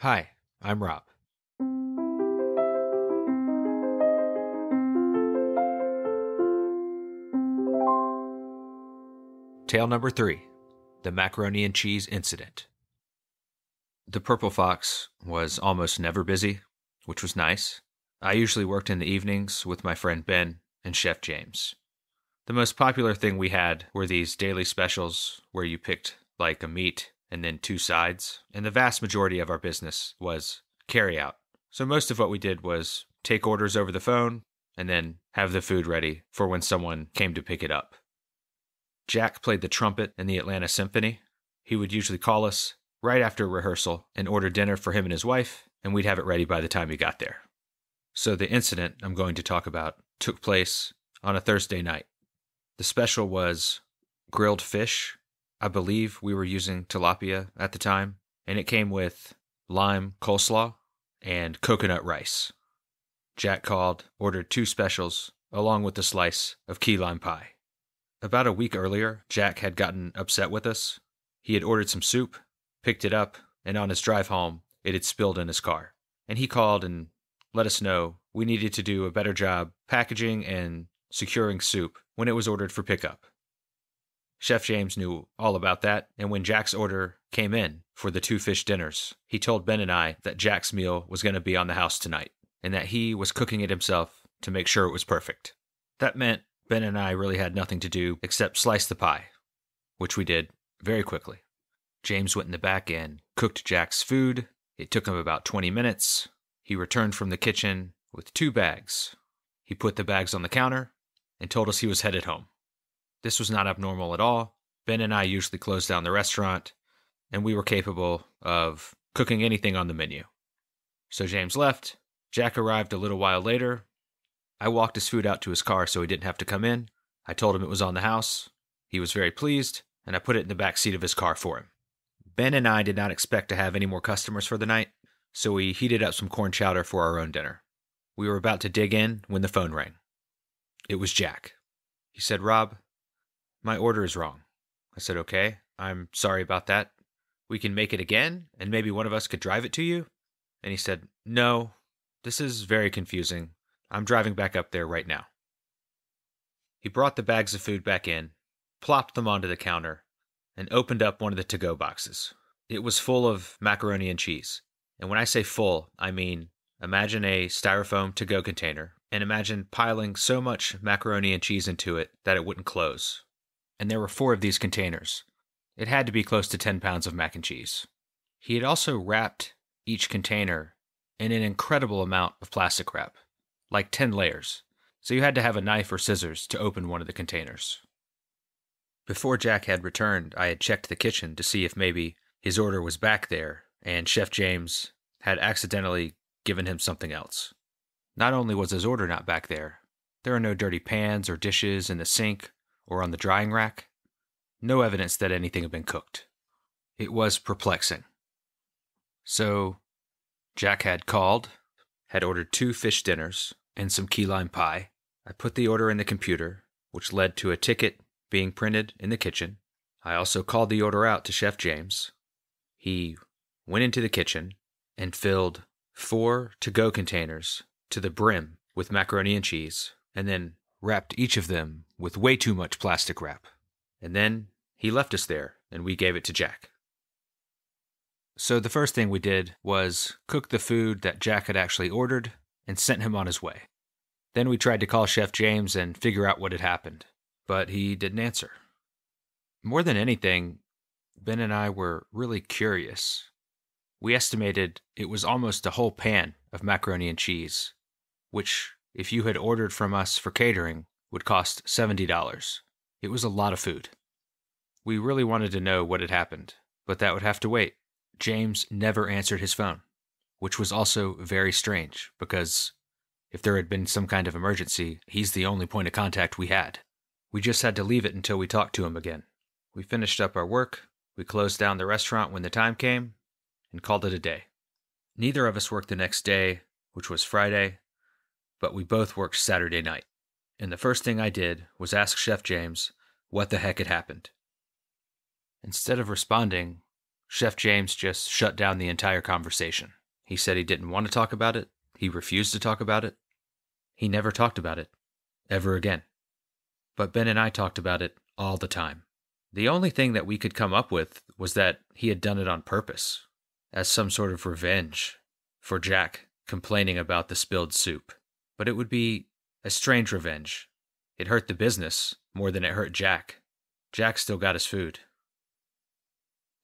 Hi, I'm Rob. Tale number 3, the macaroni and cheese incident. The Purple Fox was almost never busy, which was nice. I usually worked in the evenings with my friend Ben and Chef James. The most popular thing we had were these daily specials where you picked like a meat and then 2 sides, and the vast majority of our business was carry out. So most of what we did was take orders over the phone and then have the food ready for when someone came to pick it up. Jack played the trumpet in the Atlanta Symphony. He would usually call us right after rehearsal and order dinner for him and his wife, and we'd have it ready by the time he got there. So the incident I'm going to talk about took place on a Thursday night. The special was grilled fish. I believe we were using tilapia at the time, and it came with lime coleslaw and coconut rice. Jack called, ordered 2 specials, along with a slice of key lime pie. About a week earlier, Jack had gotten upset with us. He had ordered some soup, picked it up, and on his drive home, it had spilled in his car. And he called and let us know we needed to do a better job packaging and securing soup when it was ordered for pickup. Chef James knew all about that, and when Jack's order came in for the 2 fish dinners, he told Ben and I that Jack's meal was going to be on the house tonight, and that he was cooking it himself to make sure it was perfect. That meant Ben and I really had nothing to do except slice the pie, which we did very quickly. James went in the back and cooked Jack's food. It took him about 20 minutes. He returned from the kitchen with 2 bags. He put the bags on the counter and told us he was headed home. This was not abnormal at all. Ben and I usually closed down the restaurant, and we were capable of cooking anything on the menu. So James left. Jack arrived a little while later. I walked his food out to his car so he didn't have to come in. I told him it was on the house. He was very pleased, and I put it in the back seat of his car for him. Ben and I did not expect to have any more customers for the night, so we heated up some corn chowder for our own dinner. We were about to dig in when the phone rang. It was Jack. He said, "Rob, my order is wrong." I said, "Okay, I'm sorry about that. We can make it again, and maybe one of us could drive it to you?" And he said, "No, this is very confusing. I'm driving back up there right now." He brought the bags of food back in, plopped them onto the counter, and opened up one of the to-go boxes. It was full of macaroni and cheese. And when I say full, I mean imagine a styrofoam to-go container, and imagine piling so much macaroni and cheese into it that it wouldn't close. And there were 4 of these containers. It had to be close to 10 pounds of mac and cheese. He had also wrapped each container in an incredible amount of plastic wrap, like 10 layers, so you had to have a knife or scissors to open one of the containers. Before Jack had returned, I had checked the kitchen to see if maybe his order was back there, and Chef James had accidentally given him something else. Not only was his order not back there are no dirty pans or dishes in the sink or on the drying rack. No evidence that anything had been cooked. It was perplexing. So, Jack had called, had ordered 2 fish dinners and some key lime pie. I put the order in the computer, which led to a ticket being printed in the kitchen. I also called the order out to Chef James. He went into the kitchen and filled 4 to-go containers to the brim with macaroni and cheese, and then wrapped each of them with way too much plastic wrap. And then he left us there, and we gave it to Jack. So the first thing we did was cook the food that Jack had actually ordered and sent him on his way. Then we tried to call Chef James and figure out what had happened, but he didn't answer. More than anything, Ben and I were really curious. We estimated it was almost a whole pan of macaroni and cheese, which, if you had ordered from us for catering, would cost $70. It was a lot of food. We really wanted to know what had happened, but that would have to wait. James never answered his phone, which was also very strange, because if there had been some kind of emergency, he's the only point of contact we had. We just had to leave it until we talked to him again. We finished up our work, we closed down the restaurant when the time came, and called it a day. Neither of us worked the next day, which was Friday, but we both worked Saturday night. And the first thing I did was ask Chef James what the heck had happened. Instead of responding, Chef James just shut down the entire conversation. He said he didn't want to talk about it. He refused to talk about it. He never talked about it, ever again. But Ben and I talked about it all the time. The only thing that we could come up with was that he had done it on purpose, as some sort of revenge for Jack complaining about the spilled soup. But it would be a strange revenge. It hurt the business more than it hurt Jack. Jack still got his food.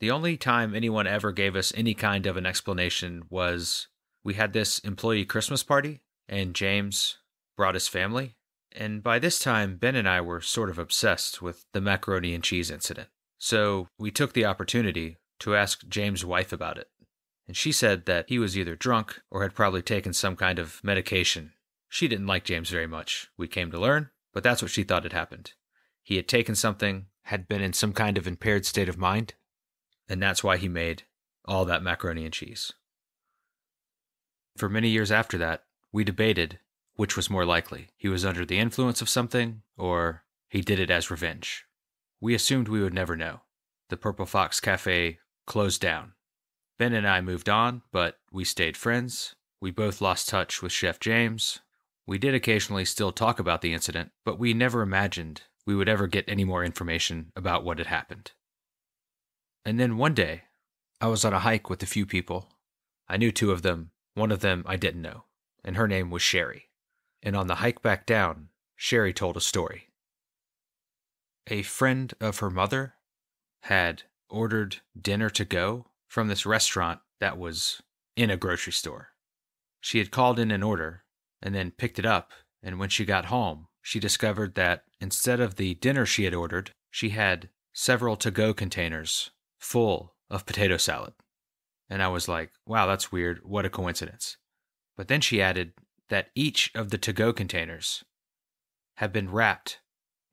The only time anyone ever gave us any kind of an explanation was we had this employee Christmas party, and James brought his family. And by this time, Ben and I were sort of obsessed with the macaroni and cheese incident. So we took the opportunity to ask James' wife about it. And she said that he was either drunk or had probably taken some kind of medication. She didn't like James very much, we came to learn, but that's what she thought had happened. He had taken something, had been in some kind of impaired state of mind, and that's why he made all that macaroni and cheese. For many years after that, we debated which was more likely. He was under the influence of something, or he did it as revenge. We assumed we would never know. The Purple Fox Cafe closed down. Ben and I moved on, but we stayed friends. We both lost touch with Chef James. We did occasionally still talk about the incident, but we never imagined we would ever get any more information about what had happened. And then one day, I was on a hike with a few people. I knew two of them. One of them I didn't know, and her name was Sherry. And on the hike back down, Sherry told a story. A friend of her mother had ordered dinner to go from this restaurant that was in a grocery store. She had called in an order and then picked it up, and when she got home, she discovered that instead of the dinner she had ordered, she had several to-go containers full of potato salad. And I was like, wow, that's weird. What a coincidence. But then she added that each of the to-go containers had been wrapped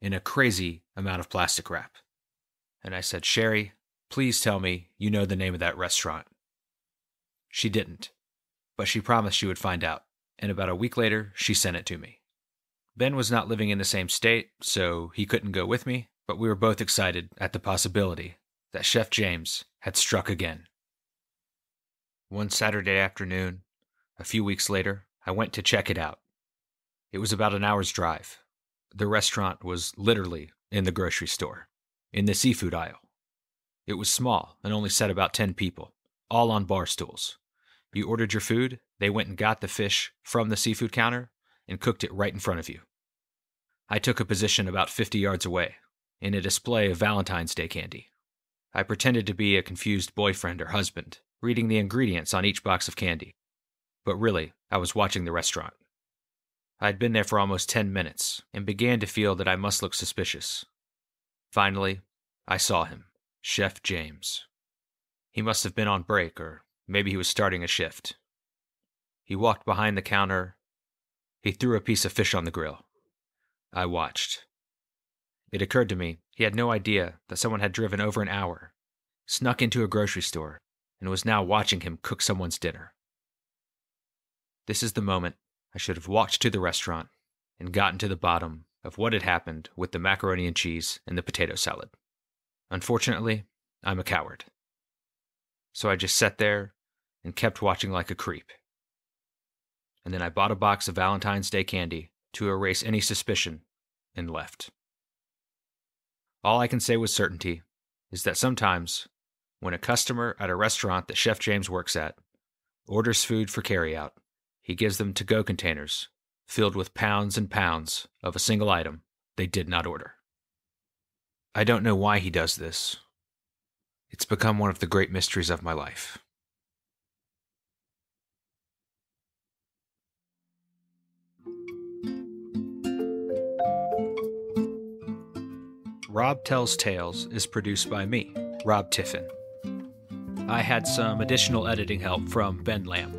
in a crazy amount of plastic wrap. And I said, Sherry, please tell me you know the name of that restaurant. She didn't, but she promised she would find out. And about a week later, she sent it to me. Ben was not living in the same state, so he couldn't go with me, but we were both excited at the possibility that Chef James had struck again. One Saturday afternoon, a few weeks later, I went to check it out. It was about an hour's drive. The restaurant was literally in the grocery store, in the seafood aisle. It was small and only sat about 10 people, all on bar stools. You ordered your food, they went and got the fish from the seafood counter and cooked it right in front of you. I took a position about 50 yards away, in a display of Valentine's Day candy. I pretended to be a confused boyfriend or husband, reading the ingredients on each box of candy. But really, I was watching the restaurant. I had been there for almost 10 minutes and began to feel that I must look suspicious. Finally, I saw him, Chef James. He must have been on break, or maybe he was starting a shift. He walked behind the counter. He threw a piece of fish on the grill. I watched. It occurred to me he had no idea that someone had driven over an hour, snuck into a grocery store, and was now watching him cook someone's dinner. This is the moment I should have walked to the restaurant and gotten to the bottom of what had happened with the macaroni and cheese and the potato salad. Unfortunately, I'm a coward. So I just sat there and kept watching like a creep. And then I bought a box of Valentine's Day candy to erase any suspicion and left. All I can say with certainty is that sometimes, when a customer at a restaurant that Chef James works at orders food for carryout, he gives them to-go containers filled with pounds and pounds of a single item they did not order. I don't know why he does this. It's become one of the great mysteries of my life. Rob Tells Tales is produced by me, Rob Tiffin. I had some additional editing help from Ben Lamb.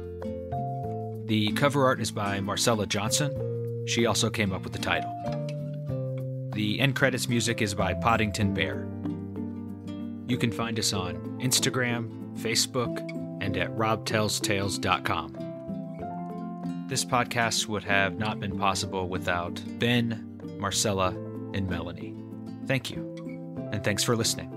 The cover art is by Marcella Johnson. She also came up with the title. The end credits music is by Poddington Bear. You can find us on Instagram, Facebook, and at robtellstales.com. This podcast would have not been possible without Ben, Marcella, and Melanie. Thank you, and thanks for listening.